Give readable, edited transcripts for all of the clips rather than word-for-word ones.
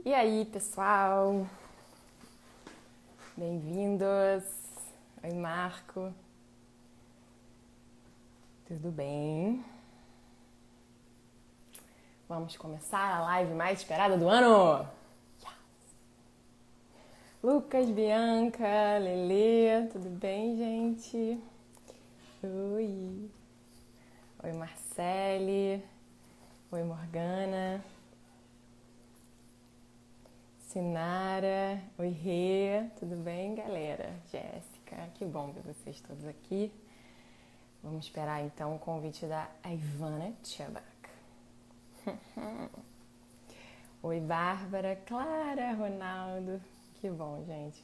E aí, pessoal? Bem-vindos. Oi, Marco. Tudo bem? Vamos começar a live mais esperada do ano? Yes. Lucas, Bianca, Lelê, tudo bem, gente? Oi. Oi, Marcele. Oi, Morgana. Sinara, oi Rê, tudo bem, galera? Jéssica, que bom ver vocês todos aqui. Vamos esperar então o convite da Ivana Chubbuck. Oi, Bárbara, Clara, Ronaldo, que bom, gente.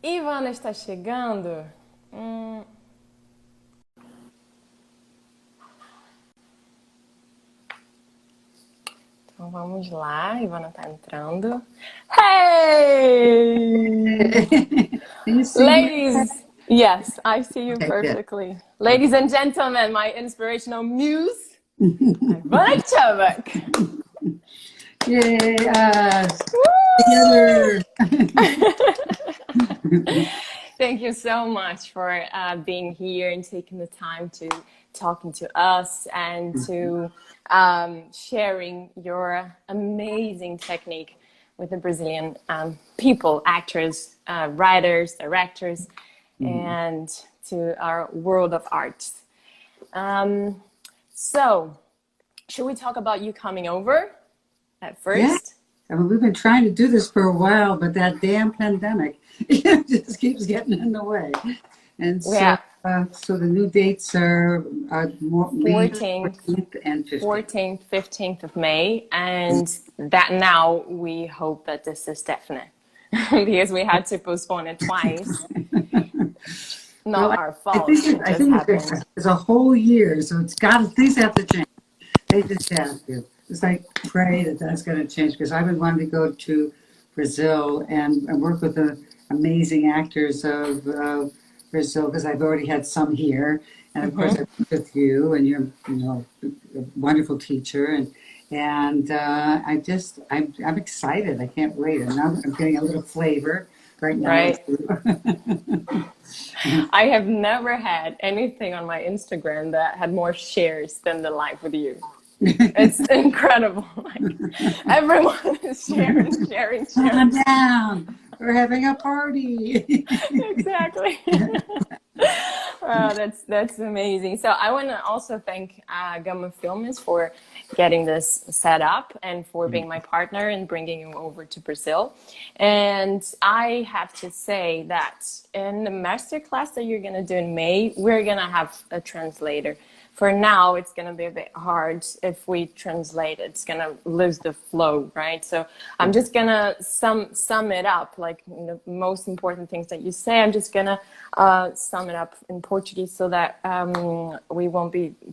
Ivana está chegando. Então vamos lá, Ivana tá entrando. Hey! Ladies! Yes, I see you perfectly. Ladies and gentlemen, my inspirational muse, Ivana Chubbuck. Yay, together. Thank you so much for being here and taking the time to talking to us and to sharing your amazing technique with the Brazilian people, actors, writers, directors, and to our world of arts. So, should we talk about you coming over at first? Yeah. I mean, we've been trying to do this for a while, but that damn pandemic just keeps getting in the way. And so, Yeah. So the new dates are more 14th and 15th. 14th, 15th of May, and that now we hope that this is definite because we had to postpone it twice. Not our fault. I think it's a whole year, so things have to change. They just have to. It's like pray that that's going to change, because I've been wanting to go to Brazil and work with the amazing actors of Brazil, because I've already had some here, and of course I've worked with you, and you're a wonderful teacher, and I'm excited. I can't wait. And now I'm getting a little flavor right now. Right. I have never had anything on my Instagram that had more shares than the live with you. It's incredible. Like, everyone is sharing. Calm down. We're having a party. Exactly. Wow, that's amazing. So I want to also thank Gamma Films for getting this set up and for being my partner and bringing you over to Brazil. And I have to say that in the masterclass that you're going to do in May, we're going to have a translator. For now, it's going to be a bit hard if we translate. It's going to lose the flow, right? So I'm just going to sum it up, like the most important things that you say. I'm just going to sum it up in Portuguese so that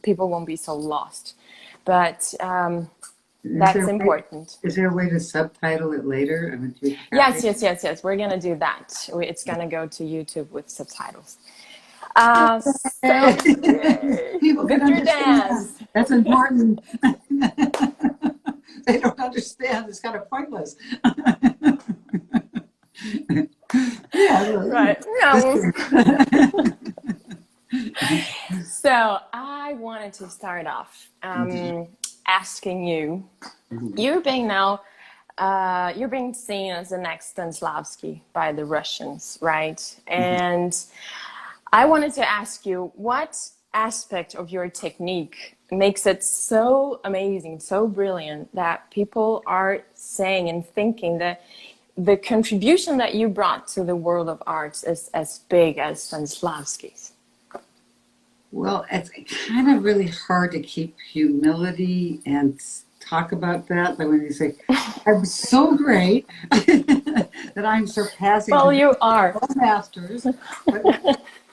people won't be so lost. But that's important. Is there a way to subtitle it later? I mean, Yes. We're going to do that. It's going to go to YouTube with subtitles. People can understand. That's important. They don't understand. It's kind of pointless. Yeah. Right. No. So I wanted to start off asking you. You're being seen as the next Stanislavski by the Russians, right? And I wanted to ask you, what aspect of your technique makes it so amazing, so brilliant, that people are saying and thinking that the contribution that you brought to the world of arts is as big as Stanislavski's? Well, it's kind of really hard to keep humility and talk about that. But when you say, I'm so great that I'm surpassing well, you are all masters.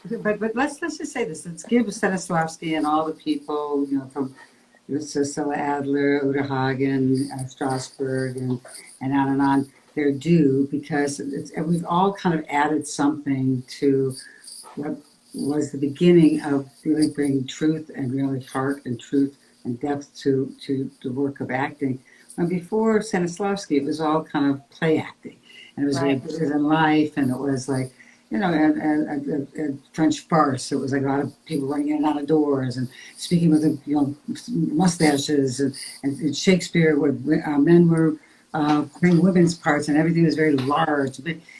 But let's just say this. Let's give Stanislavski and all the people, from Cecilia Adler, Uta Hagen, Strasberg, and on, their due, because we've all kind of added something to what was the beginning of really bringing truth and really heart and truth and depth to the work of acting, And before Stanislavski, it was all kind of play acting, and it was very Right. bigger than life, and it was like, you know, a French farce. It was like a lot of people running in and out of doors and speaking with, you know, mustaches, and Shakespeare, where men were playing women's parts, and everything was very large.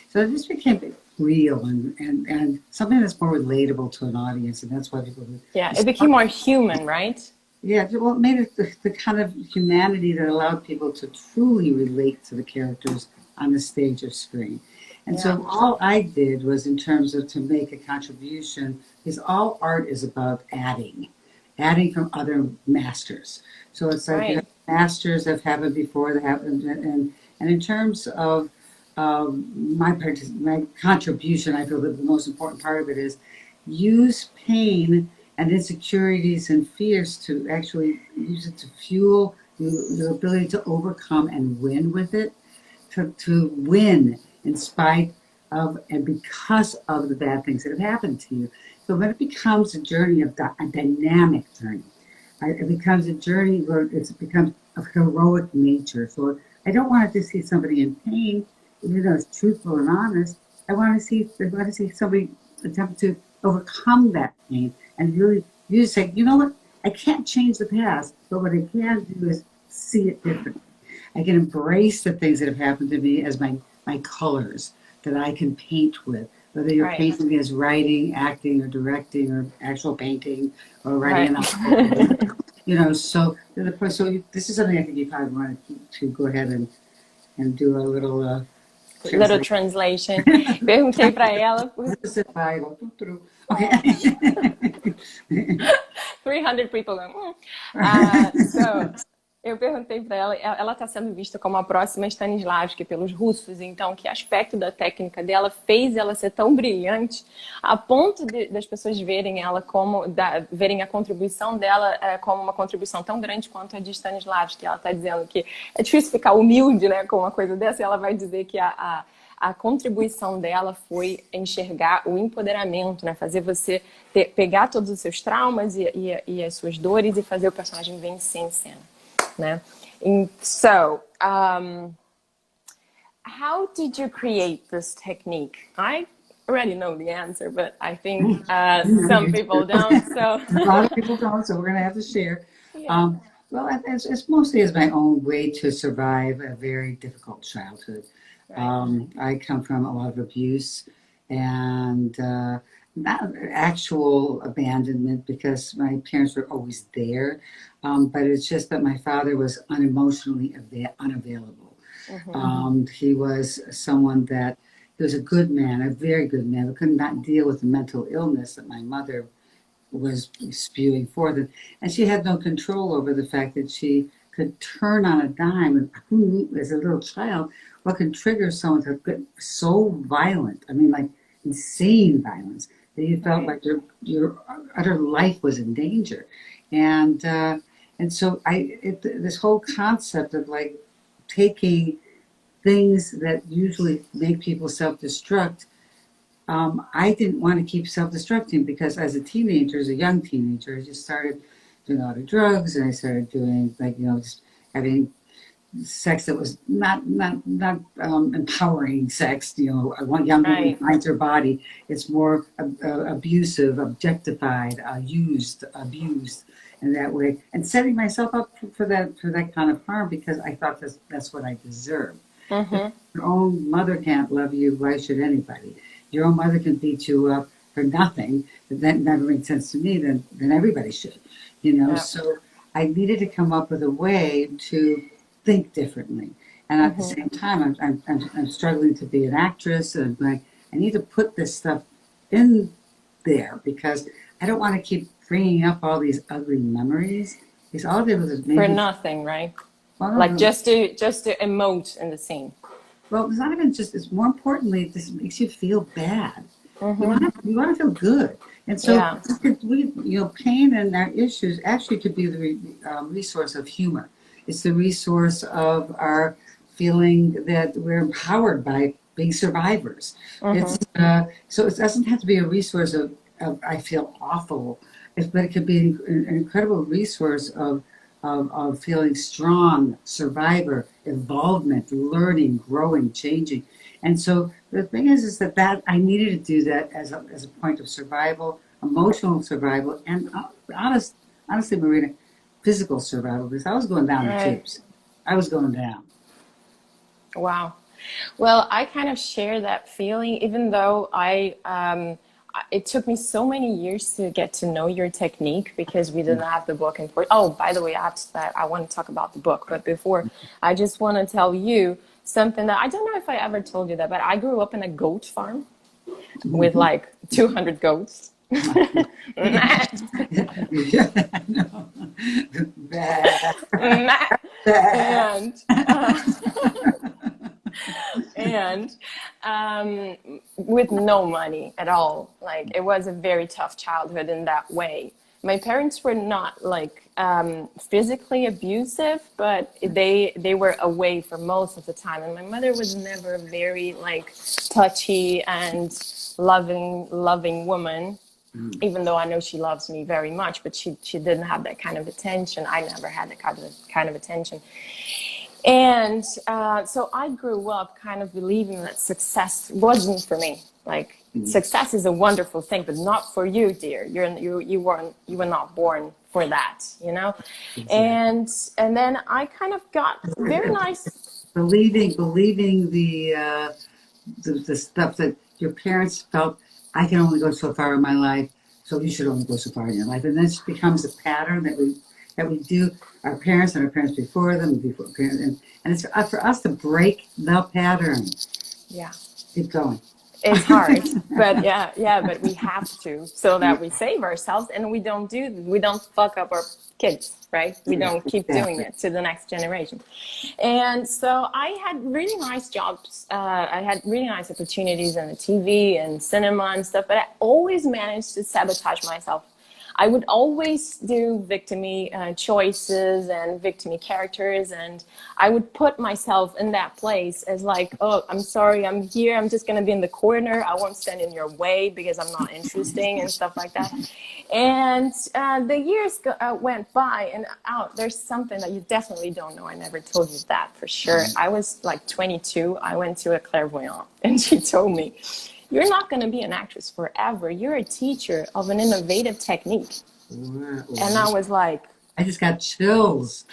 So it just became real and something that's more relatable to an audience, and that's why people. Yeah, it became more human, right? Yeah, well, it made it the kind of humanity that allowed people to truly relate to the characters on the stage or screen. And Yeah. so all I did was, in terms of to make a contribution, because all art is about adding from other masters. So it's like you Right. have masters that have happened before that happened, and in terms of my contribution, I feel that the most important part of it is use pain and insecurities and fears to actually use it to fuel your ability to overcome and win with it, to win in spite of and because of the bad things that have happened to you. So when it becomes a journey of a dynamic journey, it becomes a journey where it becomes of heroic nature. So I don't want to see somebody in pain, even though it's truthful and honest. I want to see somebody attempt to overcome that pain and really you say, you know what? I can't change the past, but what I can do is see it differently. I can embrace the things that have happened to me as my colors that I can paint with. Whether you're Right. painting as writing, acting, or directing, or actual painting, or writing Right. an novel. You know, so this is something I think you probably want to go ahead and do a little Little translation. translation. Perguntei para ela por Você vai, okay. 300 people going, so, eu perguntei para ela está sendo vista como a próxima Stanislavski pelos russos, então que aspecto da técnica dela fez ela ser tão brilhante a ponto das pessoas verem ela como, verem a contribuição dela como uma contribuição tão grande quanto a de Stanislavski. Ela está dizendo que é difícil ficar humilde, né, com uma coisa dessa, e ela vai dizer que a contribuição dela foi enxergar o empoderamento, né? Fazer você pegar todos os seus traumas e as suas dores e fazer o personagem vencer em cena, né? So, how did you create this technique? I already know the answer, but I think some people don't. So a lot of people don't, so we're going to have to share. Yeah. Well, it's mostly as my own way to survive a very difficult childhood. Right. I come from a lot of abuse and not actual abandonment because my parents were always there, but it's just that my father was unemotionally unavailable. Mm-hmm. He was someone that he was a good man, a very good man, but could not deal with the mental illness that my mother was spewing forth. And she had no control over the fact that she could turn on a dime. And who knew as a little child what can trigger someone to get so violent? I mean, like insane violence that you felt like your utter life was in danger. And so this whole concept of like taking things that usually make people self-destruct, I didn't want to keep self-destructing because as a teenager, as a young teenager, I just started doing a lot of drugs and I started doing like, you know, just having sex that was not empowering sex. You know, one young woman finds her body. It's more abusive, objectified, used, abused in that way, and setting myself up for that kind of harm because I thought that's what I deserved. Mm-hmm. If your own mother can't love you, why should anybody? Your own mother can beat you up for nothing. That never makes sense to me. Then everybody should, you know. Yeah. So I needed to come up with a way to think differently, and at the same time, I'm struggling to be an actress, and like I need to put this stuff in there because I don't want to keep bringing up all these ugly memories. Because all they was maybe for nothing, right? Well, like just to emote in the scene. Well, it's not even just. It's more importantly, this makes you feel bad. Mm-hmm. You want to feel good, and so pain and our issues actually could be the resource of humor. It's the resource of our feeling that we're empowered by being survivors. Mm-hmm. So it doesn't have to be a resource of I feel awful, but it could be an incredible resource of of feeling strong, survivor, involvement, learning, growing, changing. And so the thing is that I needed to do that as a point of survival, emotional survival, and honestly, Marina, physical survival, because I was going down the tubes. I was going down. Wow. Well, I kind of share that feeling, even though it took me so many years to get to know your technique because we didn't have the book in Portuguese. Oh, by the way, after that, I want to talk about the book. But before, I just want to tell you something that I don't know if I ever told you that, but I grew up in a goat farm with like 200 goats. and with no money at all. Like, it was a very tough childhood in that way. My parents were not like physically abusive, but they were away for most of the time. And my mother was never a very like touchy and loving woman. Even though I know she loves me very much, but she didn't have that kind of attention. I never had that kind of attention. And so I grew up kind of believing that success wasn't for me. Like, success is a wonderful thing, but not for you, dear. You were not born for that, you know. Exactly. And then I kind of got very nice believing the stuff that your parents felt. I can only go so far in my life, so you should only go so far in your life. And this becomes a pattern that we do, our parents and our parents before them, before parents, and it's for us to break the pattern. Yeah. Keep going. It's hard, but but we have to, so that we save ourselves and we don't fuck up our kids, right? We don't keep doing it to the next generation. And so I had really nice jobs. I had really nice opportunities in the TV and cinema and stuff, but I always managed to sabotage myself. I would always do victim-y choices and victim-y characters, and I would put myself in that place as like, oh, I'm sorry, I'm here, I'm just going to be in the corner, I won't stand in your way because I'm not interesting and stuff like that. And the years went by, and there's something that you definitely don't know. I never told you that for sure. I was like 22, I went to a clairvoyant, and she told me, you're not going to be an actress forever. You're a teacher of an innovative technique. Wow. And I was like... I just got chills.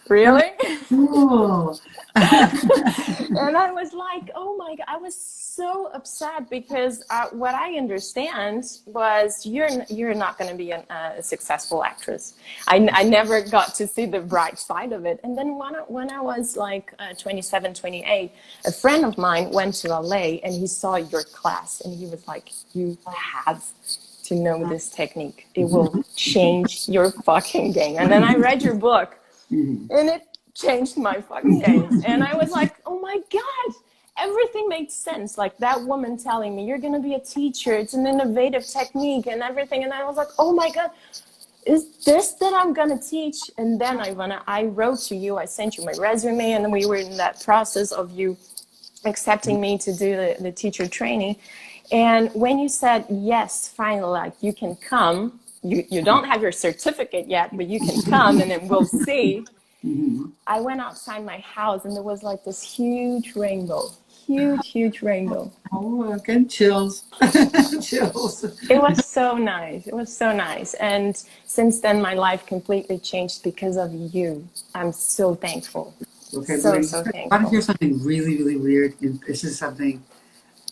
Really? Cool. And I was like, oh my God. I was so upset because what I understand was you're not going to be a successful actress. I never got to see the bright side of it. And then when I was like 27, 28, a friend of mine went to LA and he saw your class and he was like, you have to know this technique. It will change your fucking game. And then I read your book and it changed my fucking game. And I was like, oh my God, everything made sense. Like that woman telling me, you're going to be a teacher. It's an innovative technique and everything. And I was like, oh my God, is this that I'm going to teach? And then Ivana, I wrote to you, I sent you my resume, and we were in that process of you accepting me to do the teacher training. And when you said, yes, finally, like you can come, you don't have your certificate yet, but you can come and then we'll see. I went outside my house and there was like this huge rainbow, huge rainbow. Oh, I'm getting chills. Chills. It was so nice. It was so nice. And since then, my life completely changed because of you. I'm so thankful. Okay, so thankful. I want to hear something really, really weird. This is something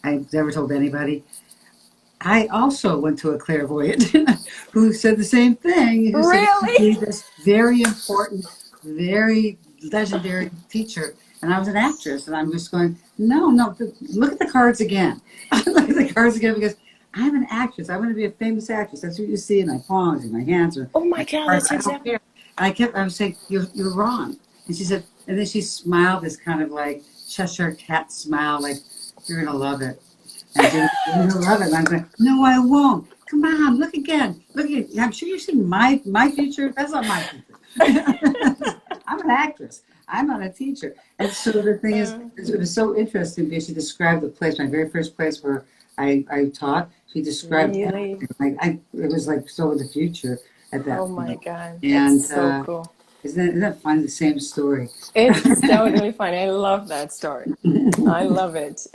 I've never told anybody. I also went to a clairvoyant who said the same thing. Really? Said this very important, very legendary teacher. And I was an actress, and I'm just going, no, look at the cards again. Look at the cards again, because I'm an actress. I want to be a famous actress. That's what you see in my palms, in my hands. Oh my God, that's exactly. And I was saying, you're wrong. And she said, and then she smiled this kind of like Cheshire cat smile, like, you're going to love it. And you're going to love it. And I'm going, no, I won't. Come on, look again. Look again. I'm sure you've seen my future. That's not my future. I'm an actress. I'm not a teacher. And so the thing is, it was so interesting because she described the place, my very first place where I taught. She described really? it was like so the future at that point. Oh my God. And that's so cool. Isn't that funny? The same story. It's totally funny. I love that story. I love it.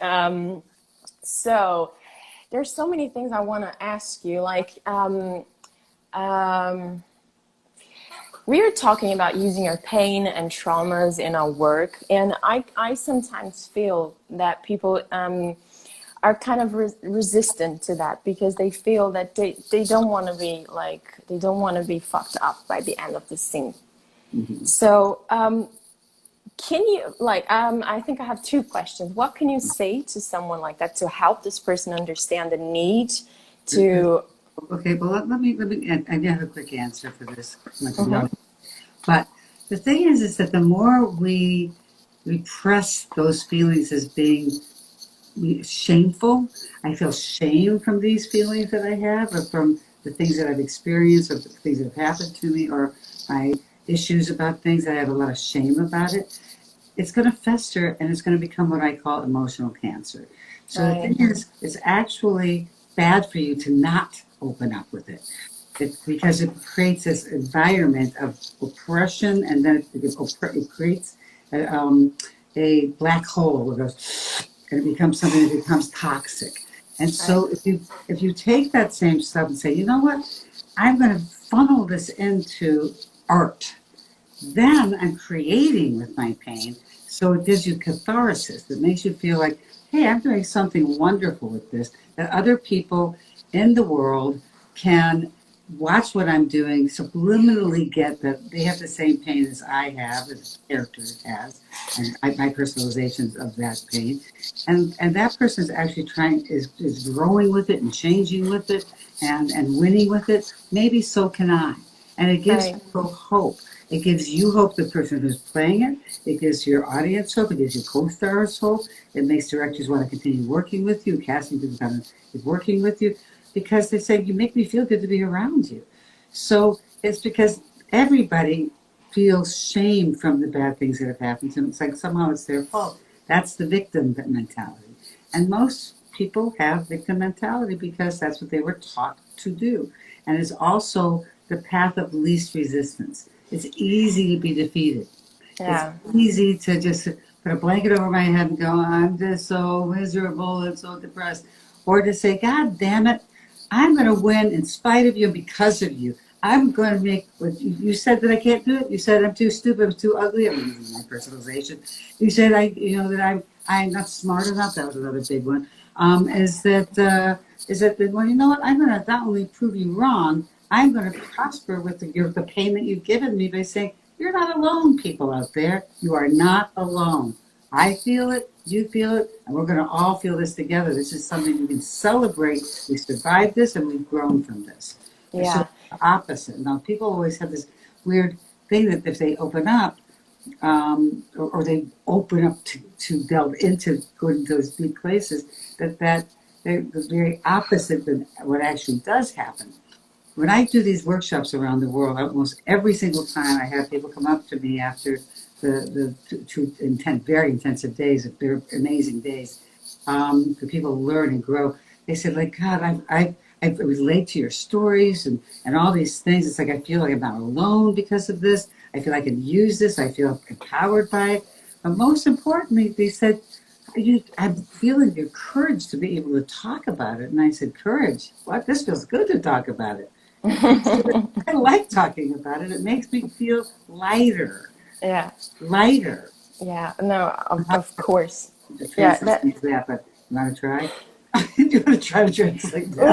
So there's so many things I want to ask you. Like, we were talking about using our pain and traumas in our work, and I sometimes feel that people are kind of resistant to that because they feel that they don't want to be like, they don't want to be fucked up by the end of the scene. Mm-hmm. So can you, like, I think I have two questions. What can you say to someone like that to help this person understand the need to... Okay, well, let me, I have a quick answer for this. Mm-hmm. But the thing is that the more we repress those feelings as being shameful, I feel shame from these feelings that I have, or from the things that I've experienced, or the things that have happened to me, or my issues about things that I have a lot of shame about it. It's going to fester, and it's going to become what I call emotional cancer. So right. The thing is, it's actually bad for you to not open up with it. Because it creates this environment of oppression, and then it creates a black hole where it goes, and it becomes something that becomes toxic. And so if you take that same stuff and say, you know what, I'm going to funnel this into art, then I'm creating with my pain. So it gives you catharsis. It makes you feel like, hey, I'm doing something wonderful with this, that other people in the world can watch what I'm doing, subliminally get that they have the same pain as I have, as the character has, and my personalizations of that pain. And that person is actually is growing with it and changing with it and winning with it. Maybe so can I. And it gives people hope. It gives you hope, the person who's playing it. It gives your audience hope. It gives your co-stars hope. It makes directors want to continue working with you. Casting people kind of working with you. Because they say, you make me feel good to be around you. So it's because everybody feels shame from the bad things that have happened to them. It's like somehow it's their fault. That's the victim mentality. And most people have victim mentality because that's what they were taught to do. And it's also the path of least resistance. It's easy to be defeated. Yeah. It's easy to just put a blanket over my head and go, I'm just so miserable and so depressed. Or to say, God damn it, I'm going to win in spite of you and because of you. I'm going to make what you said that I can't do it. You said I'm too stupid, I'm too ugly. I'm using my personalization. You said that I'm not smart enough. That was another big one. Is that well, you know what? I'm going to not only prove you wrong, I'm going to prosper with the pain that you've given me by saying you're not alone, people out there. You are not alone. I feel it, you feel it, and we're going to all feel this together. This is something we can celebrate. We survived this, and we've grown from this. Yeah. So the opposite. Now, people always have this weird thing that if they open up, or they open up to delve into going to those deep places, that they're the very opposite than what actually does happen. When I do these workshops around the world, almost every single time I have people come up to me after the very intensive days, they're amazing days, for people to learn and grow. They said, like, God, I relate to your stories and all these things. It's like I feel like I'm not alone because of this. I feel I can use this. I feel empowered by it. But most importantly, they said, I'm feeling your courage to be able to talk about it. And I said, courage? What? This feels good to talk about it. I like talking about it. It makes me feel lighter. Yeah. Lighter. Yeah. No, of course. Yeah. But you want to try? Do you want to try to translate that?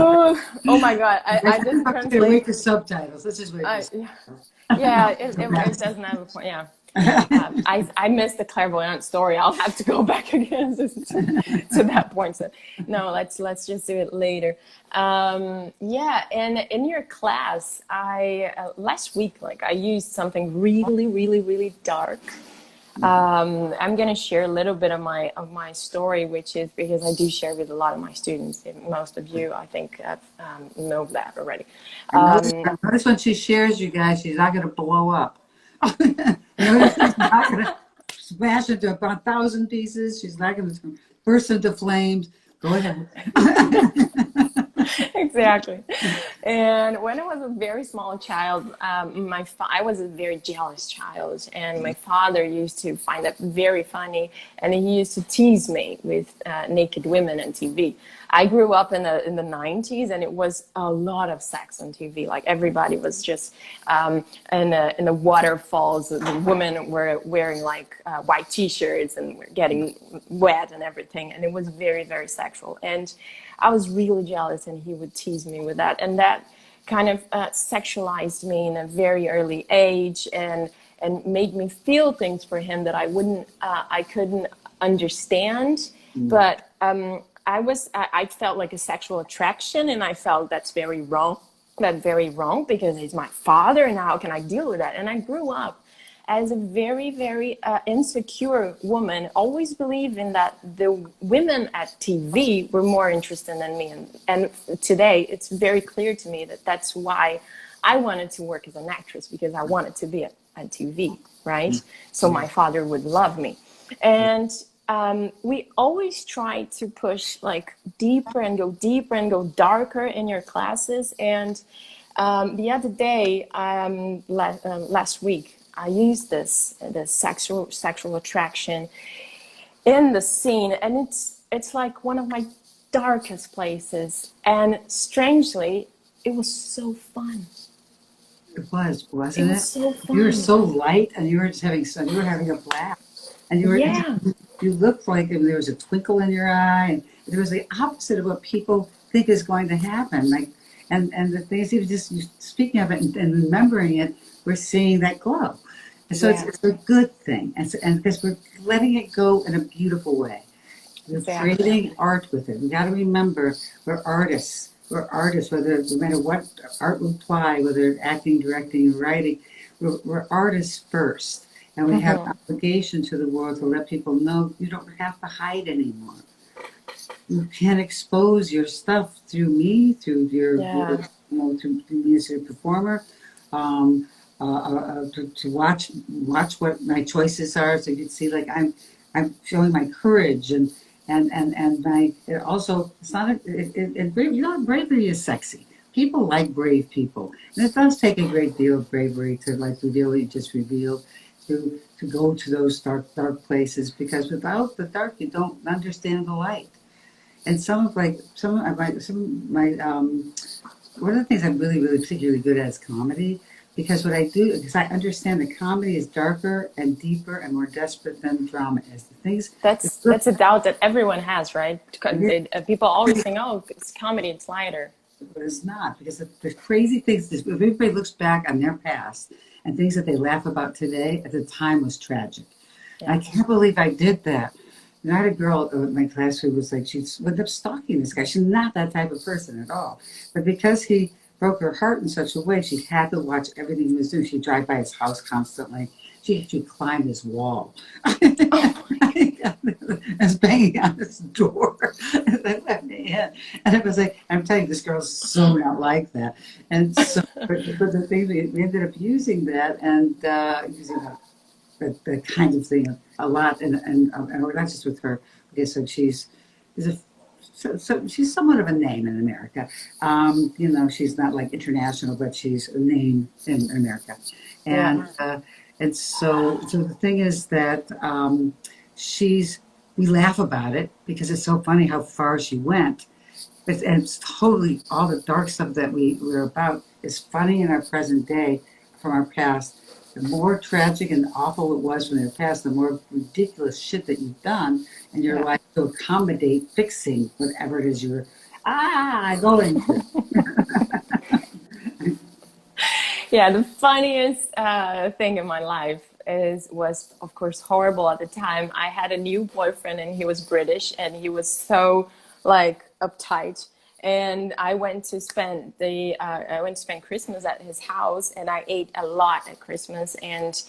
Oh my God. I just translate. Wait for subtitles. Let's just wait for subtitles. Yeah, it doesn't have a point. Yeah. I missed the clairvoyant story. I'll have to go back again to that point. So no, let's just do it later. Yeah, and in your class, I last week, I used something really, really, really dark. I'm gonna share a little bit of my story, which is because I do share with a lot of my students. Most of you, I think, know that already. Notice when she shares, you guys, she's not gonna blow up. Notice she's not going to smash into 1,000 pieces. She's not going to burst into flames. Go ahead. Exactly. And when I was a very small child, I was a very jealous child, and my father used to find that very funny, and he used to tease me with naked women on TV. I grew up in the 90s, and it was a lot of sex on TV. Like everybody was just in the waterfalls. The women were wearing like white T-shirts and were getting wet and everything, and it was very, very sexual. And I was really jealous, and he would tease me with that, and that kind of sexualized me in a very early age, and made me feel things for him that I couldn't understand, but I felt like a sexual attraction, and I felt that's very wrong, because he's my father, and how can I deal with that? And I grew up as a very, very insecure woman, always believing that the women at TV were more interested than me. And today, it's very clear to me that that's why I wanted to work as an actress, because I wanted to be on TV, right? So my father would love me. And we always try to push like deeper and go darker in your classes. And the other day, last week, I used this sexual attraction in the scene, and it's like one of my darkest places. And strangely, it was so fun. It was, wasn't it? It was so fun. You were so light, and you were just having a blast, and you looked like there was a twinkle in your eye, and it was the opposite of what people think is going to happen. Like, and the thing is, even just speaking of it and remembering it, we're seeing that glow. And so it's a good thing. And because we're letting it go in a beautiful way. We're creating art with it. We got to remember we're artists. We're artists, no matter what art we apply, whether acting, directing, writing, we're artists first. And we have an obligation to the world to let people know you don't have to hide anymore. You can expose your stuff through me, through through me as a performer, to watch what my choices are, so you can see like I'm showing my courage and my it also it's not brave, you know, bravery is sexy. People like brave people, and it does take a great deal of bravery to like reveal what you just revealed, to go to those dark places, because without the dark you don't understand the light. And some of my one of the things I'm really particularly good at is comedy. Because what I do, because I understand that comedy is darker and deeper and more desperate than drama is. That's a doubt that everyone has, right? People always think, oh, it's comedy, it's lighter. But it's not, because the crazy things, if everybody looks back on their past and things that they laugh about today, at the time was tragic. Yeah. I can't believe I did that. And I had a girl in my class who was like, she ended up stalking this guy. She's not that type of person at all. But because he broke her heart in such a way, she had to watch everything he was doing. She'd drive by his house constantly. She climbed his wall. I was banging on his door. And they let me in. And it was like, I'm telling you, this girl's so not like that. And so, but the thing, we ended up using that and using that kind of thing a lot. And not just with her. Okay, so she's somewhat of a name in America. You know, she's not like international, but she's a name in America. And so the thing is that we laugh about it because it's so funny how far she went. And it's totally, all the dark stuff that we're about is funny in our present day from our past. The more tragic and awful it was from their past, the more ridiculous shit that you've done in your life to accommodate fixing whatever it is you're going through. Yeah, the funniest thing in my life was of course horrible at the time. I had a new boyfriend, and he was British, and he was so like uptight. And I went to spend Christmas at his house, and I ate a lot at Christmas. And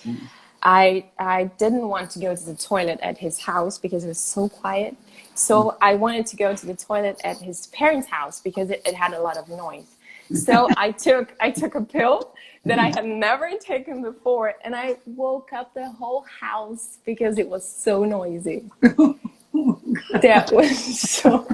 I didn't want to go to the toilet at his house because it was so quiet. So I wanted to go to the toilet at his parents' house because it had a lot of noise. So I took a pill that I had never taken before, and I woke up the whole house because it was so noisy. That was so.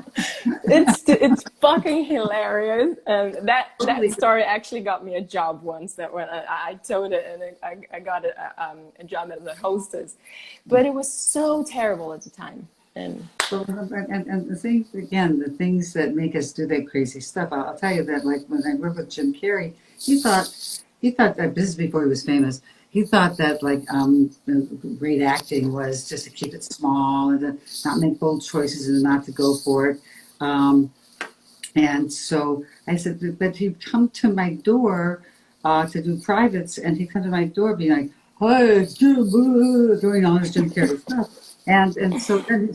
It's fucking hilarious, and that story actually got me a job once. That when I told it, and I got a job as a hostess, but it was so terrible at the time. And and the things again, the things that make us do that crazy stuff. I'll tell you that, like when I worked with Jim Carrey, he thought that this is before he was famous. He thought that like great acting was just to keep it small and to not make bold choices and not to go for it. And so I said, but he'd come to my door to do privates, and he'd come to my door being like, "Hi, Jim," doing all this Jim Carrey stuff. And so then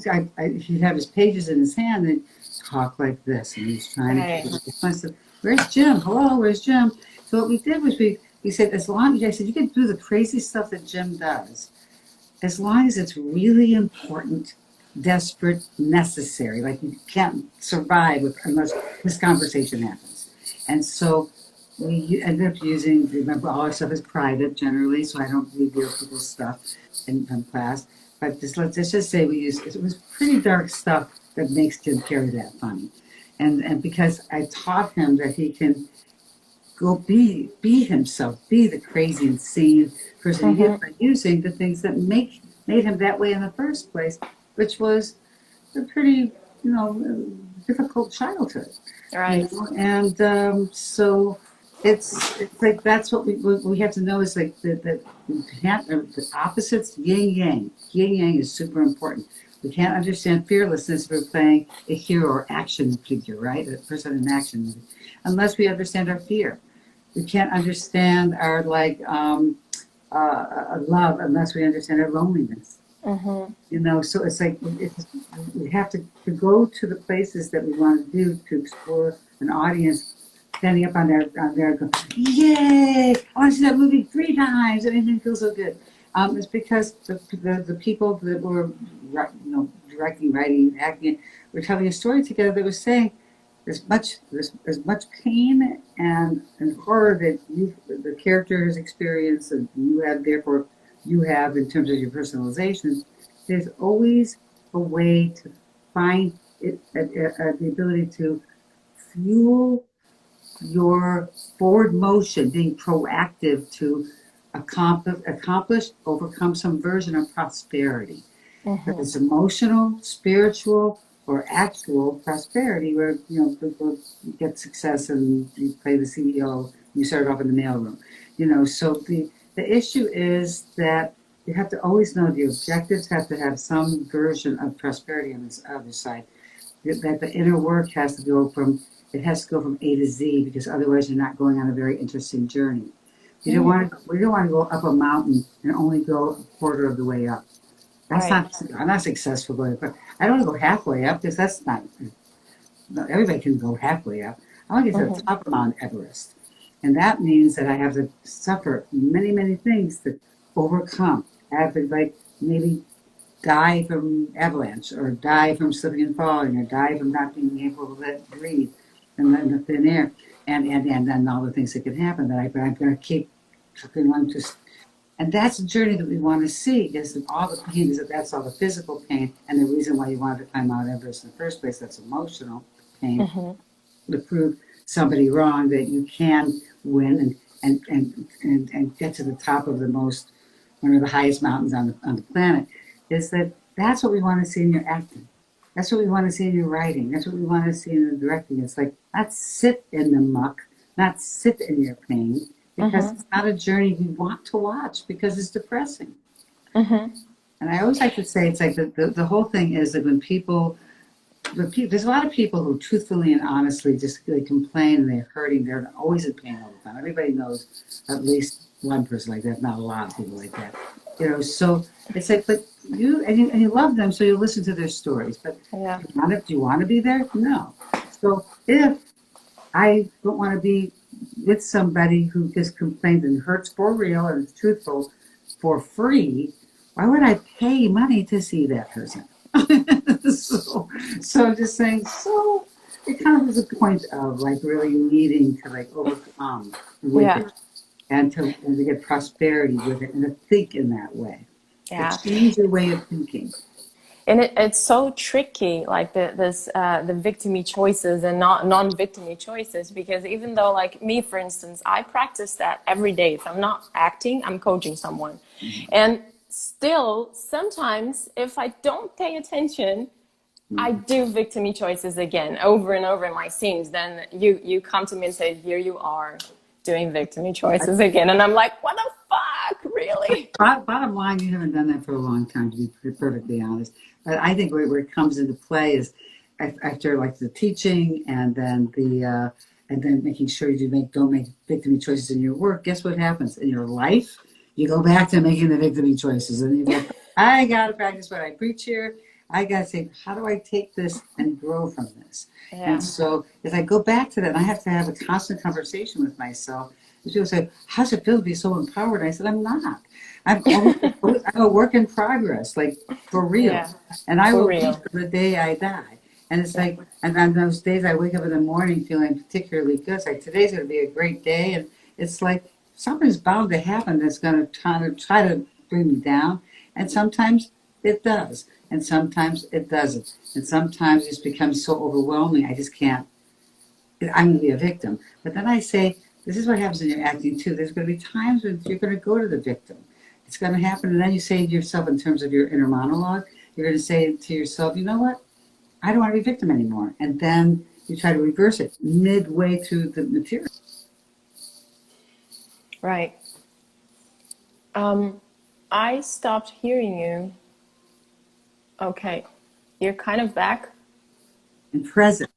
he'd have his pages in his hand and talk like this, and he's trying to. I said, "Where's Jim? Hello, where's Jim?" So what we did was we said, as long as I said you can do the crazy stuff that Jim does, as long as it's really important, desperate, necessary. Like you can't survive unless this conversation happens. And so we ended up using. Remember, all our stuff is private generally, so I don't reveal people's stuff in class. But let's just say we used, it was pretty dark stuff that makes Jim Carrey that funny. And because I taught him that he can go be himself, be the crazy, insane person he is by using the things that made him that way in the first place, which was a pretty, difficult childhood. right. And so it's like that's what we have to know is like the opposites, yin yang. Yin yang is super important. We can't understand fearlessness if we're playing a hero or action figure, right? A person in action, unless we understand our fear. We can't understand our love unless we understand our loneliness. So it's like we have to go to the places that we want to do to explore an audience standing up on their go, yay! I want to see that movie 3 times. Anything feels so good. It's because the people that were directing, writing, acting, were telling a story together that was saying there's much pain and horror that the character has experienced and you have in terms of your personalization. There's always a way to find it, the ability to fuel your forward motion, being proactive to accomplish, overcome some version of prosperity. Whether it's emotional, spiritual, or actual prosperity, where people get success and you play the CEO, you start off in the mailroom. So the issue is that you have to always know the objectives have to have some version of prosperity on this other side. That the inner work has to go from A to Z, because otherwise you're not going on a very interesting journey. We don't want to go up a mountain and only go a quarter of the way up. I'm not successful going up. I don't want to go halfway up because that's not everybody can go halfway up. I want to get to the top of Mount Everest. And that means that I have to suffer many, many things to overcome. I have to maybe die from avalanche, or die from slipping and falling, or die from not being able to breathe in the thin air, and all the things that could happen that I'm going to keep trucking on to. And that's a journey that we want to see, is that all the pain, that's all the physical pain, and the reason why you wanted to climb Mount Everest in the first place, that's emotional pain, to prove somebody wrong that you can win and get to the top of one of the highest mountains on the planet, is that's what we want to see in your acting. That's what we want to see in your writing. That's what we want to see in the directing. It's like, not sit in the muck, not sit in your pain, because it's not a journey we want to watch, because it's depressing. And I always like to say, it's like the whole thing is that when there's a lot of people who truthfully and honestly just complain and they're hurting, they're always in pain all the time. Everybody knows at least one person like that, not a lot of people like that. So it's like, but you love them, so you listen to their stories. But do you want to be there? No. So if I don't want to be with somebody who just complains and hurts for real and is truthful for free, why would I pay money to see that person? so I'm just saying, so it kind of is a point of really needing to overcome with it, and to get prosperity with it, and to think in that way. To change your way of thinking. And it's so tricky, like the victimy choices and not non-victimy choices, because even though, like me, for instance, I practice that every day. If I'm not acting, I'm coaching someone. And still, sometimes if I don't pay attention, I do victimy choices again, over and over in my scenes. Then you come to me and say, here you are doing victimy choices again. And I'm like, what the fuck, really? Bottom line, you haven't done that for a long time, to be perfectly honest. But I think where it comes into play is after like the teaching and then making sure don't make victim choices in your work. Guess what happens in your life? You go back to making the victim choices, and you go, I got to practice what I preach here. I got to say, how do I take this and grow from this? Yeah. And so as I go back to that, I have to have a constant conversation with myself. And people say, how's it feel to be so empowered? And I said, I'm not. I'm a work in progress, like for real. Yeah. And I will be to the day I die. And it's like, and on those days I wake up in the morning feeling particularly good. It's like, today's going to be a great day. And it's like, something's bound to happen that's going to try to bring me down. And sometimes it does. And sometimes it doesn't. And sometimes it just becomes so overwhelming, I just can't. I'm going to be a victim. But then I say, this is what happens in your acting too. There's going to be times when you're going to go to the victim. It's going to happen. And then you say to yourself, in terms of your inner monologue, you're going to say to yourself, you know what? I don't want to be a victim anymore. And then you try to reverse it midway through the material. Right. I stopped hearing you. Okay. You're kind of back. And present.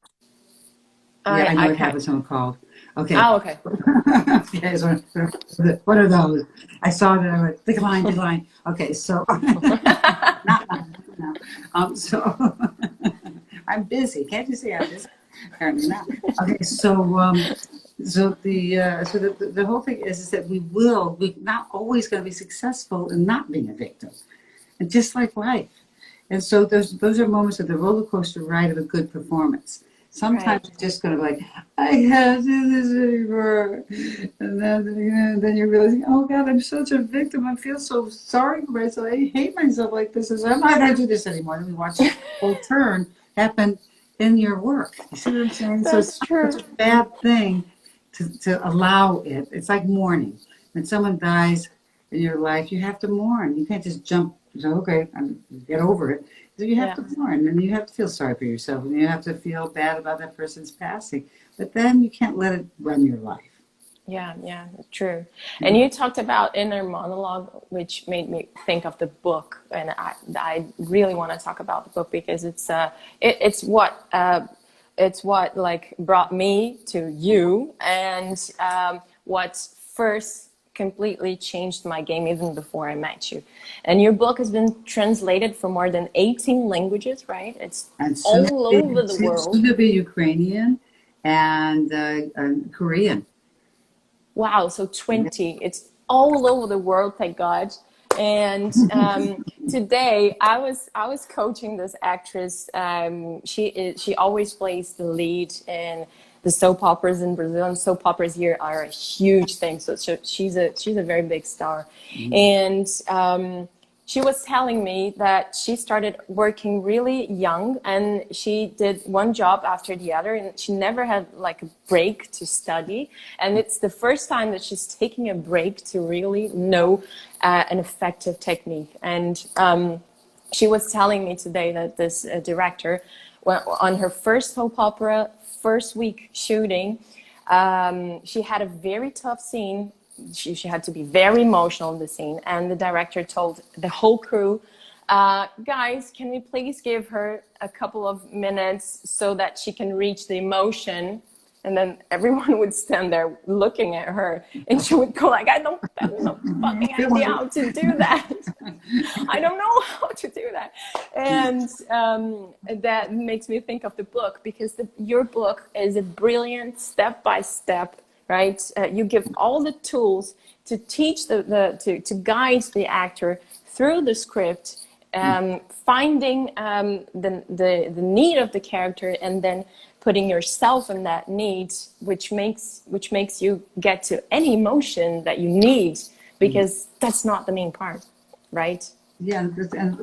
Yeah, I know what happens when I'm called. Okay. Oh, okay. Okay, so what are those? I saw that. I went, decline. Okay, so so I'm busy. Can't you see I'm busy? Apparently not. Okay, so the whole thing is that we're not always going to be successful in not being a victim, and just like life. And so those are moments of the roller coaster ride of a good performance. Sometimes you're just going to be like, I can't do this anymore. And then you're realizing, oh God, I'm such a victim. I feel so sorry for myself. I hate myself like this. And so I'm not going to do this anymore. And we watch the whole turn happen in your work. You see what I'm saying? That's true. It's a bad thing to allow it. It's like mourning. When someone dies in your life, you have to mourn. You can't just jump. So, okay, get over it. So you have to mourn, and you have to feel sorry for yourself, and you have to feel bad about that person's passing. But then you can't let it run your life. Yeah, true. And you talked about inner monologue, which made me think of the book, and I really want to talk about the book because it's what like brought me to you, and what first completely changed my game even before I met you. And your book has been translated for more than 18 languages, right? It's all over the world. Soon to be Ukrainian and Korean. Wow, so 20. It's all over the world, thank God. And today I was coaching this actress. She always plays the lead in the soap operas in Brazil, and soap operas here are a huge thing. So she's a very big star. And she was telling me that she started working really young, and she did one job after the other, and she never had like a break to study. And it's the first time that she's taking a break to really know an effective technique. And she was telling me today that this director, on her first soap opera, first week shooting, she had a very tough scene. She had to be very emotional in the scene, and the director told the whole crew, guys, can we please give her a couple of minutes so that she can reach the emotion? And then everyone would stand there looking at her, and she would go like, I don't have no fucking idea how to do that. I don't know how to do that. And that makes me think of the book, because your book is a brilliant step-by-step, right? You give all the tools to teach to guide the actor through the script, finding the need of the character, and then putting yourself in that need, which makes you get to any emotion that you need, because that's not the main part, right? Yeah, and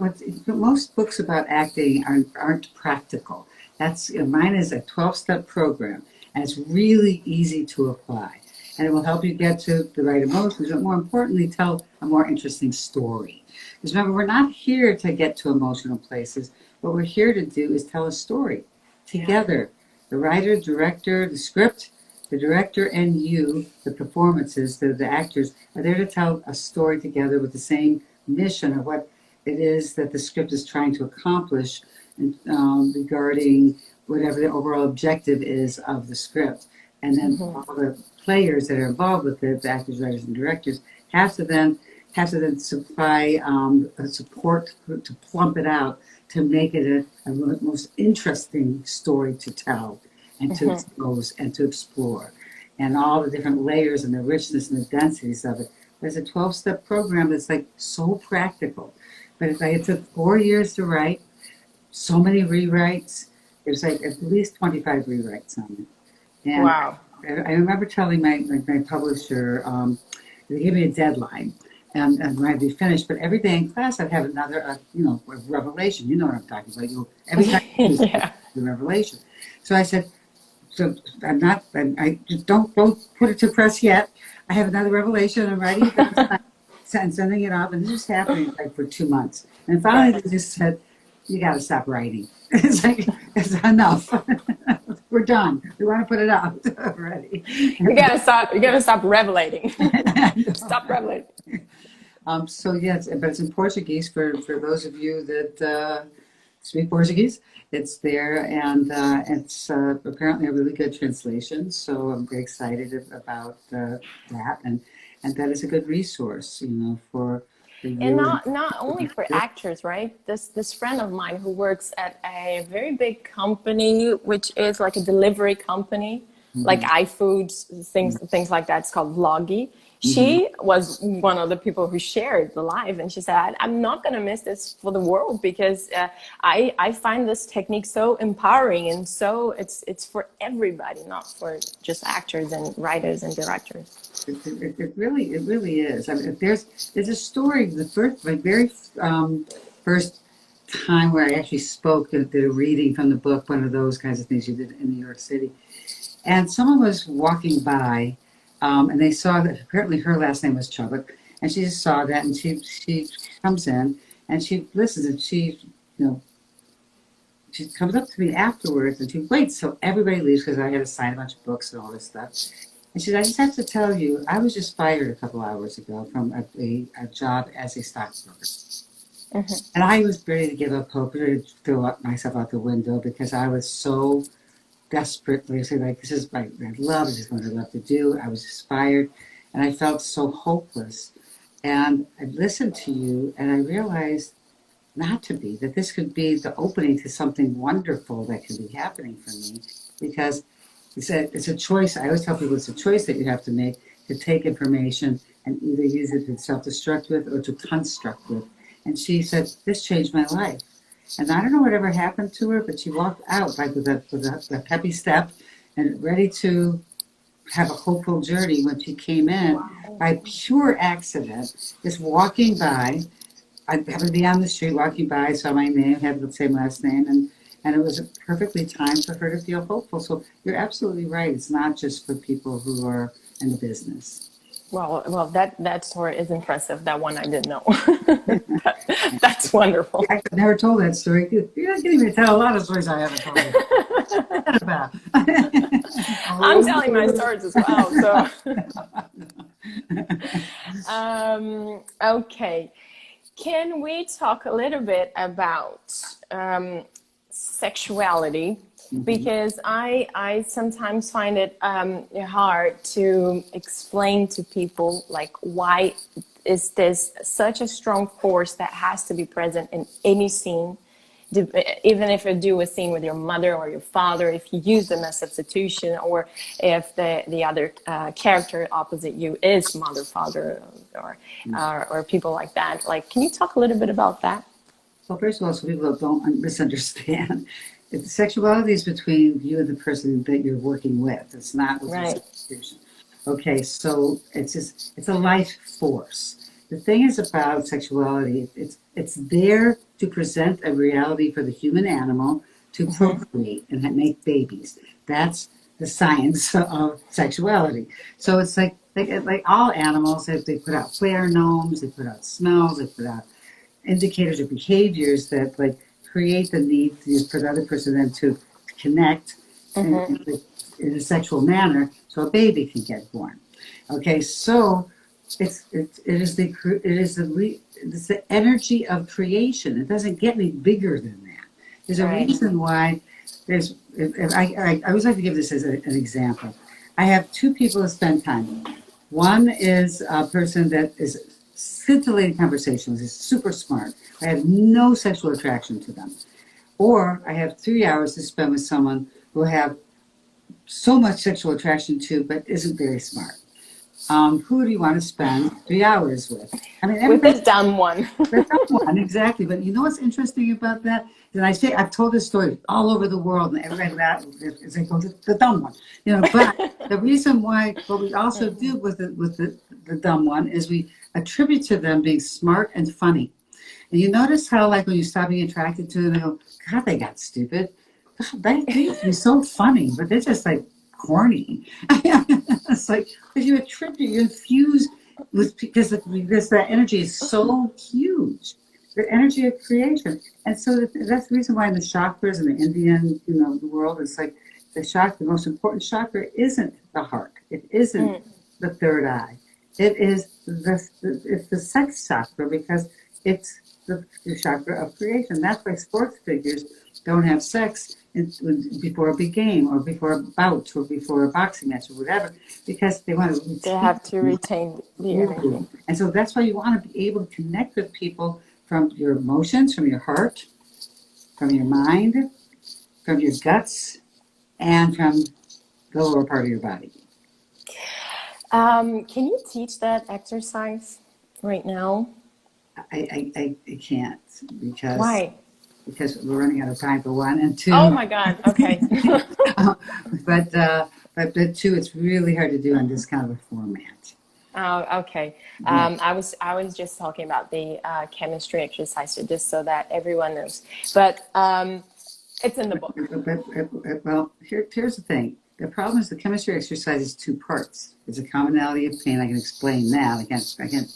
most books about acting aren't practical. Mine is a 12-step program, and it's really easy to apply. And it will help you get to the right emotions, but more importantly, tell a more interesting story. Because remember, we're not here to get to emotional places. What we're here to do is tell a story together. The writer, director, the script, the director, and you, the performances, the actors, are there to tell a story together with the same mission of what it is that the script is trying to accomplish regarding whatever the overall objective is of the script. And then all the players that are involved with it, the actors, writers, and directors, have to then supply a support to plump it out to make it a most interesting story to tell and to expose and to explore, and all the different layers and the richness and the densities of it. There's a 12-step program that's like so practical. But it took 4 years to write, so many rewrites. There's like at least 25 rewrites on it. And Wow. I remember telling my publisher, they gave me a deadline and when I'd be finished, but every day in class I'd have another, a revelation. You know what I'm talking about. Every time Yeah. the revelation. So I said, I just don't put it to press yet. I have another revelation. I'm writing it down and sending it off, and this was happening like for 2 months. And finally, they just said, "You got to stop writing. It's like it's enough. We're done. We want to put it out already. You gotta stop. You gotta stop revelating. Stop revelating. So yes, but it's in Portuguese for those of you that speak Portuguese. It's there, and it's apparently a really good translation. So I'm very excited about that, and that is a good resource, for you. And not only for actors, right? This friend of mine who works at a very big company, which is like a delivery company, like iFoods, things like that. It's called Vloggy. She was one of the people who shared the live, and she said, "I'm not going to miss this for the world because I find this technique so empowering, and so it's for everybody, not for just actors and writers and directors." It really is. I mean, there's a story. My very first time where I actually spoke, did a reading from the book, one of those kinds of things you did in New York City, and someone was walking by. And they saw that apparently her last name was Chubbuck, and she just saw that, and she comes in and she listens, and she comes up to me afterwards, and she waits till everybody leaves because I had to sign a bunch of books and all this stuff. And she said, "I just have to tell you, I was just fired a couple hours ago from a job as a stockbroker." And I was ready to give up hope, ready to throw myself out the window because I was so desperately say like, this is my love, this is what I love to do. I was inspired and I felt so hopeless. And I listened to you and I realized not to be, that this could be the opening to something wonderful that could be happening for me. Because it's a choice. I always tell people it's a choice that you have to make to take information and either use it to self-destruct with or to construct with. And she said, this changed my life. And I don't know whatever happened to her, but she walked out like with a peppy step and ready to have a hopeful journey when she came in by pure accident, just walking by. I happened to be on the street walking by, saw my name, had the same last name, and it was perfectly timed for her to feel hopeful. So you're absolutely right. It's not just for people who are in the business. Well, that story is impressive. That one I didn't know. That's wonderful. I've never told that story. You don't get me to tell a lot of stories I haven't told you. About. I'm telling my stories as well. So, okay. Can we talk a little bit about sexuality? Because I sometimes find it hard to explain to people, like, why is this such a strong force that has to be present in any scene, even if you do a scene with your mother or your father, if you use them as substitution, or if the other character opposite you is mother, father, or people like that. Like, can you talk a little bit about that? Well, first of all, so people don't misunderstand. Sexuality is between you and the person that you're working with. It's not with a substitution. Okay, so it's a life force. the thing is about sexuality, it's there to present a reality for the human animal to procreate and make babies. That's the science of sexuality. So it's like all animals, they put out pheromones, they put out smells, they put out indicators or behaviors that like create the need for the other person then to connect in a sexual manner so a baby can get born. Okay, so it's the energy of creation. It doesn't get any bigger than that. There's a reason why there's. I always like to give this as an example. I have two people to spend time with. One is a person that is scintillating conversations, is super smart. I have no sexual attraction to them. Or I have 3 hours to spend with someone who I have so much sexual attraction to, but isn't very smart. Who do you want to spend 3 hours with? I mean, with the dumb one. The dumb one, exactly. But you know what's interesting about that? And I've told this story all over the world, and everybody is like, the dumb one. You know, but the reason why, what we also do with the dumb one is we attribute to them being smart and funny. And you notice how, like, when you stop being attracted to them, they go, God, they got stupid. God, they used to be so funny, but they're just like corny. It's like, because you attribute, you infuse with, because that energy is so huge, the energy of creation. And so that's the reason why in the chakras in the Indian, the world, it's like the most important chakra isn't the heart. It isn't the third eye. It is it's the sex chakra, because it's the chakra of creation. That's why sports figures don't have sex before a big game or before a bout or before a boxing match or whatever, because they want to. They have to retain the energy. And so that's why you want to be able to connect with people from your emotions, from your heart, from your mind, from your guts, and from the lower part of your body. Can you teach that exercise right now? I can't, because why? Because we're running out of time for one, and two. Oh my God! Okay. But two, it's really hard to do on this kind of a format. Oh, okay. I was just talking about the chemistry exercise, just so that everyone knows. But it's in the book. Well, here's the thing. The problem is the chemistry exercise is two parts. It's a commonality of pain. I can explain that. I can't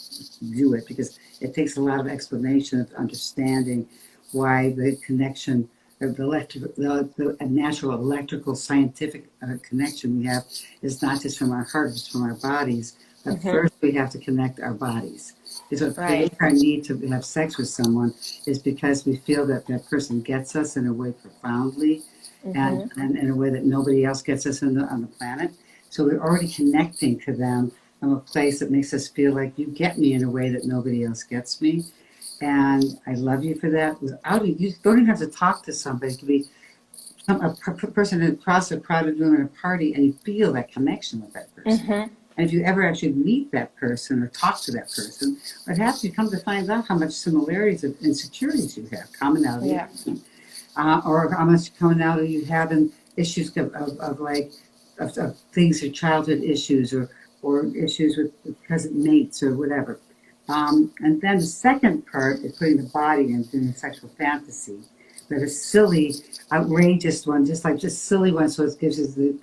do it because it takes a lot of explanation of understanding why the connection, the natural electrical scientific connection we have is not just from our heart, it's from our bodies. But first we have to connect our bodies. Because our need to have sex with someone is because we feel that that person gets us in a way profoundly, and in a way that nobody else gets us on the planet. So we're already connecting to them from a place that makes us feel like you get me in a way that nobody else gets me. And I love you for that. You don't even have to talk to somebody. It could be a person across a crowded room at a party, and you feel that connection with that person. And if you ever actually meet that person or talk to that person, what happens, you come to find out how much similarities and insecurities you have, commonality, or how much commonality you have in issues of things, or childhood issues, or issues with present mates or whatever. And then the second part is putting the body into a sexual fantasy, that a silly, outrageous one, just silly one, so it gives us the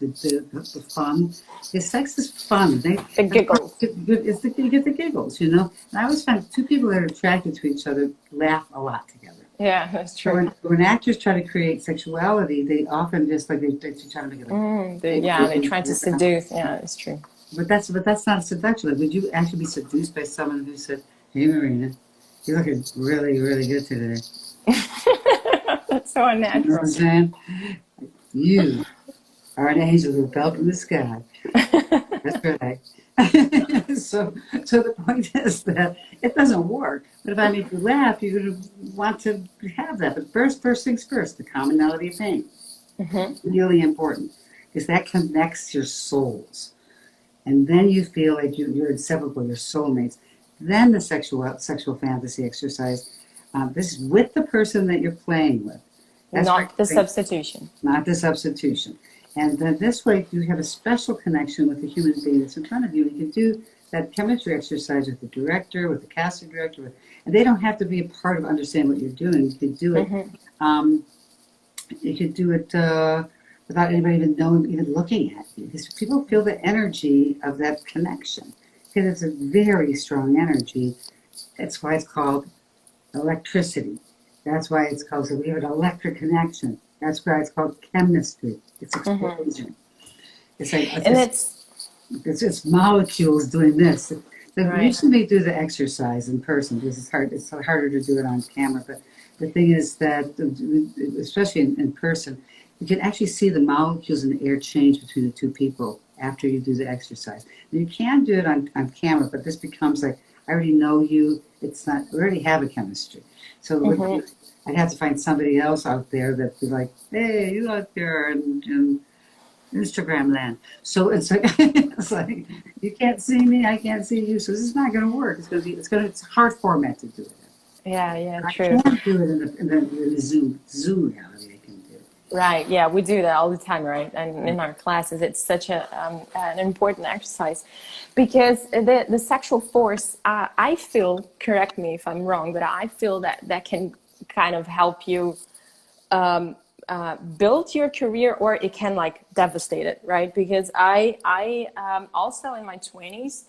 fun. Because sex is fun. The giggles. You get the giggles, And I always find two people that are attracted to each other laugh a lot together. Yeah, that's true. So when actors try to create sexuality, they often just they try to make it they try to seduce. Yeah, it's true. But that's not a seduction. Like, would you actually be seduced by someone who said, "Hey, Marina, you're looking really, really good today"? That's so unnatural. You know what I'm saying? You are an angel who fell from the sky. That's right. So the point is that it doesn't work. But if I make you laugh, you're going to want to have that. But first things first, the commonality of pain. Really important, because that connects your souls. And then you feel like you're inseparable, you're soulmates. Then the sexual fantasy exercise, this is with the person that you're playing with. That's not the substitution. Not the substitution. And then this way you have a special connection with the human being that's in front of you. You can do that chemistry exercise with the director, with the casting director, and they don't have to be a part of understanding what you're doing. You can do it. You could do it without anybody even knowing, even looking at you, because people feel the energy of that connection. Because it's a very strong energy. That's why it's called electricity. That's why it's called, so we have an electric connection. That's why it's called chemistry. It's explosion. It's like, it's molecules doing this. Usually do the exercise in person because it's hard. It's harder to do it on camera. But the thing is that, especially in person, you can actually see the molecules in the air change between the two people after you do the exercise. And you can do it on camera, but this becomes like, I already know you. It's not, we already have a chemistry. So I'd have to find somebody else out there that'd be like, hey, you out there in Instagram land. So it's like, it's like, you can't see me, I can't see you. So this is not going to work. It's a hard format to do it. Yeah, true. I can't do it in the Zoom reality. I can do it. Right. Yeah, we do that all the time, right? And in our classes, it's such an important exercise because the sexual force, I feel, correct me if I'm wrong, but I feel that can kind of help you build your career, or it can like devastate it, right? Because I also in my 20s,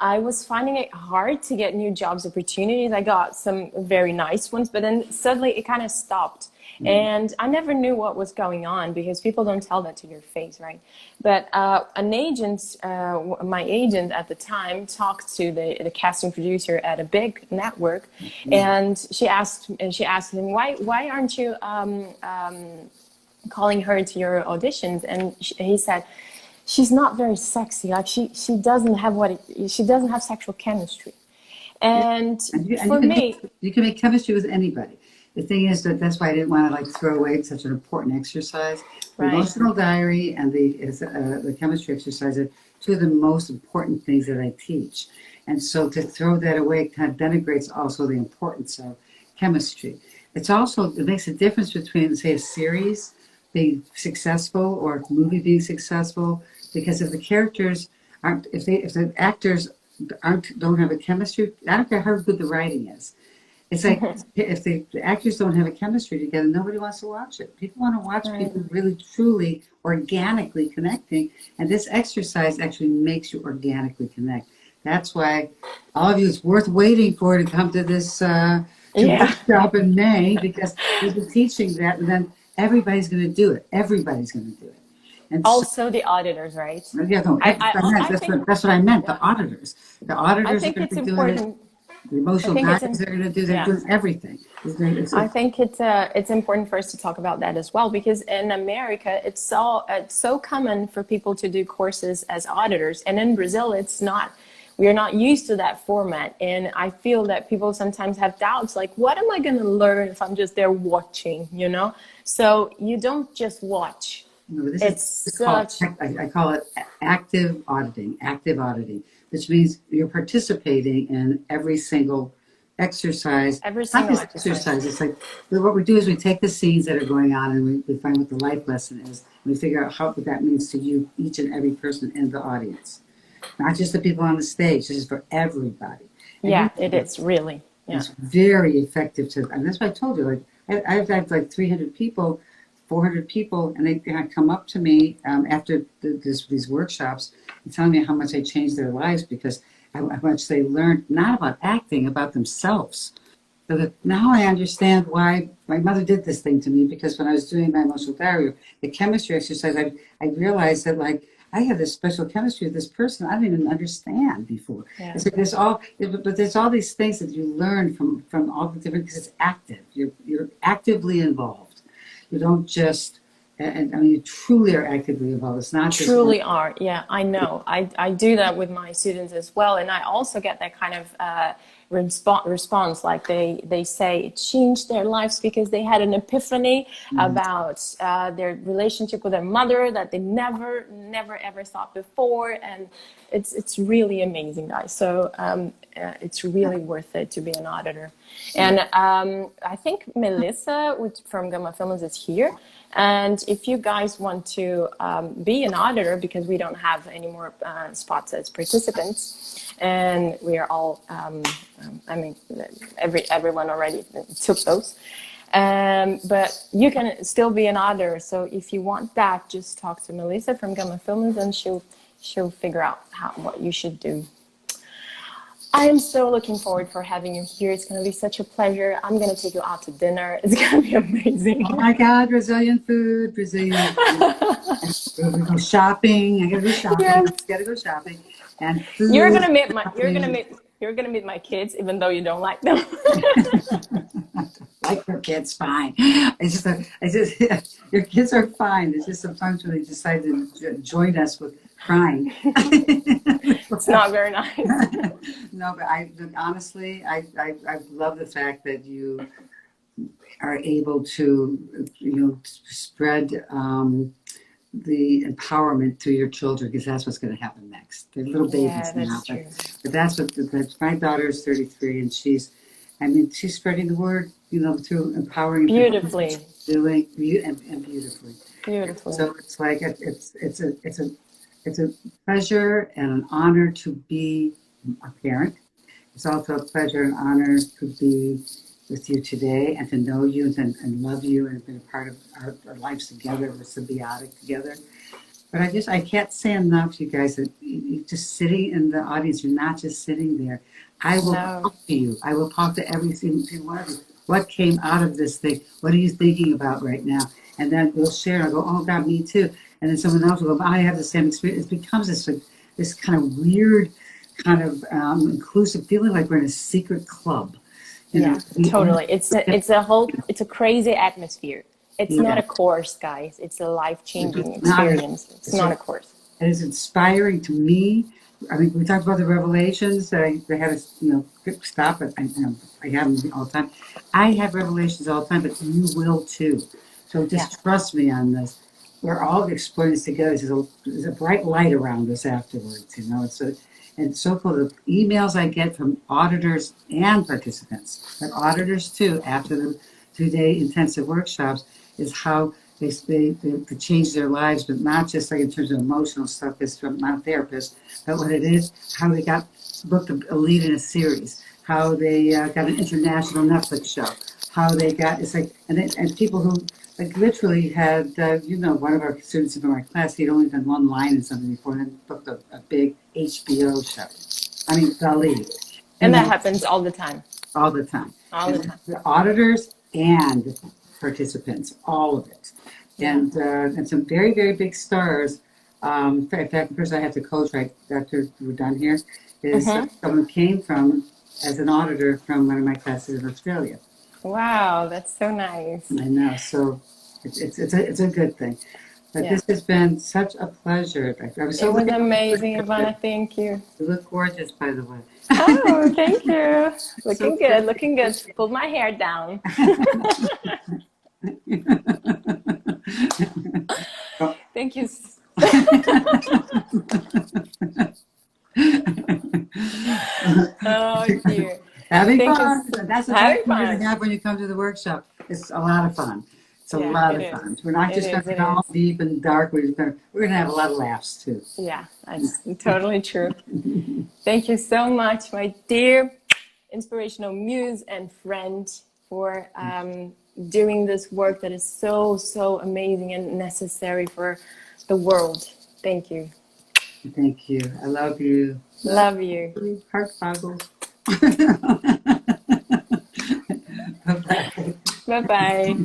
I was finding it hard to get new jobs opportunities. I got some very nice ones, but then suddenly it kind of stopped. And I never knew what was going on because people don't tell that to your face, right? But an agent, my agent at the time, talked to the casting producer at a big network, and she asked him, why aren't you calling her to your auditions? And he said, she's not very sexy. Like she doesn't have sexual chemistry. And for me, you can make chemistry with anybody. The thing is that's why I didn't want to like throw away such an important exercise. The emotional diary and the chemistry exercise are two of the most important things that I teach. And so to throw that away kind of denigrates also the importance of chemistry. It makes a difference between, say, a series being successful or a movie being successful, because if the characters aren't, if the actors don't have a chemistry, I don't care how good the writing is. It's like if the actors don't have a chemistry together, nobody wants to watch it. People want to watch people really, truly, organically connecting. And this exercise actually makes you organically connect. That's why all of you, it's worth waiting for to come to this workshop in May, because we'll be teaching that, and then everybody's going to do it. Everybody's going to do it. And also the auditors, right? Yeah, no, that's what I meant. The auditors. The auditors are going to be doing it. The emotional diaries are going to do. They're doing everything. I think it's important for us to talk about that as well, because in America it's so common for people to do courses as auditors, and in Brazil it's not. We are not used to that format, and I feel that people sometimes have doubts, like, what am I going to learn if I'm just there watching? You know, so you don't just watch. No, I call it active auditing, which means you're participating in every single exercise. Exercise. It's like what we do is we take the scenes that are going on and we find what the life lesson is, and we figure out what that means to you, each and every person in the audience, not just the people on the stage. This is for everybody. And it is really. Yeah. It's very effective and that's why I told you. Like I've had like 300 people. 400 people, and they come up to me after these workshops and telling me how much I changed their lives, because how much they learned, not about acting, about themselves. So that now I understand why my mother did this thing to me, because when I was doing my emotional diary, the chemistry exercise, I realized that like I have this special chemistry with this person I didn't even understand before. Yeah. It's like there's all these things that you learn from all the different, because it's active. You're actively involved. You don't just, and I mean, you truly are actively involved. It's not just truly are. Yeah, I know. I do that with my students as well, and I also get that kind of response, like they say it changed their lives because they had an epiphany about their relationship with their mother that they never ever thought before, and it's really amazing, guys. So it's really worth it to be an auditor. And I think Melissa from Gamma Films is here, and if you guys want to be an auditor, because we don't have any more spots as participants, and we are all, I mean, everyone already took those. But you can still be an author. So if you want that, just talk to Melissa from Gamma Films, and she'll figure out what you should do. I am so looking forward for having you here. It's going to be such a pleasure. I'm going to take you out to dinner. It's going to be amazing. Oh my God, Brazilian food, Brazilian food. We go shopping. I gotta go shopping. Yes. Gotta go shopping. And food. You're gonna meet my kids, even though you don't like them. Like your kids, fine. It's just your kids are fine. It's just sometimes when they decide to join us with crying. It's not very nice. No, but honestly, I love the fact that you are able to, spread the empowerment to your children, because that's what's going to happen next. They're little babies now, but that's my daughter is 33, and she's spreading the word, through empowering beautifully, doing and beautifully. Beautifully. So it's like it's a pleasure and an honor to be a parent. It's also a pleasure and honor to be with you today and to know you and love you and been a part of our lives together. We're symbiotic together. But I can't say enough to you guys that you just sitting in the audience, you're not just sitting there. I will talk to you. I will talk to every single one of you. What came out of this thing? What are you thinking about right now? And then we'll share. I'll go, oh God, me too. And then someone else will go, I have the same experience. It becomes this kind of weird, kind of inclusive feeling like we're in a secret club. Totally. It's a crazy atmosphere. It's not a course, guys. It's a life-changing experience. It's not a course. It is inspiring to me. I mean, we talked about the revelations that I had to, stop it. I have them all the time. I have revelations all the time, but you will too. So just trust me on this. We're all exploring this together. There's a bright light around us afterwards. It's so cool. The emails I get from auditors and participants, but auditors too, after the 2-day intensive workshops, is how they change their lives, but not just like in terms of emotional stuff. It's from not a therapist, but what it is, how they got booked a lead in a series, how they got an international Netflix show, how they got and people who literally had one of our students from our class, he'd only done one line in something before, and then booked a big HBO show. I mean, the lead. And that happens all the time. All the time. All the time. The auditors and participants, all of it. And some very, very big stars. In fact, the person I have to coach right after we're done here is someone came from as an auditor from one of my classes in Australia. Wow, that's so nice. I know, so it's a good thing. But this has been such a pleasure. It was amazing, Ivana. Thank you. You look gorgeous, by the way. Oh, thank you. Looking good. Pulled my hair down. Thank you. Oh dear. Having fun. That's the thing you're going to have when you come to the workshop. It's a lot of fun. It's a lot of fun. We're not just going to be all deep and dark. We're going to have a lot of laughs too. Yeah, that's totally true. Thank you so much, my dear inspirational muse and friend, for doing this work that is so amazing and necessary for the world. Thank you. Thank you. I love you. Love you. Heart boggles. Bye-bye.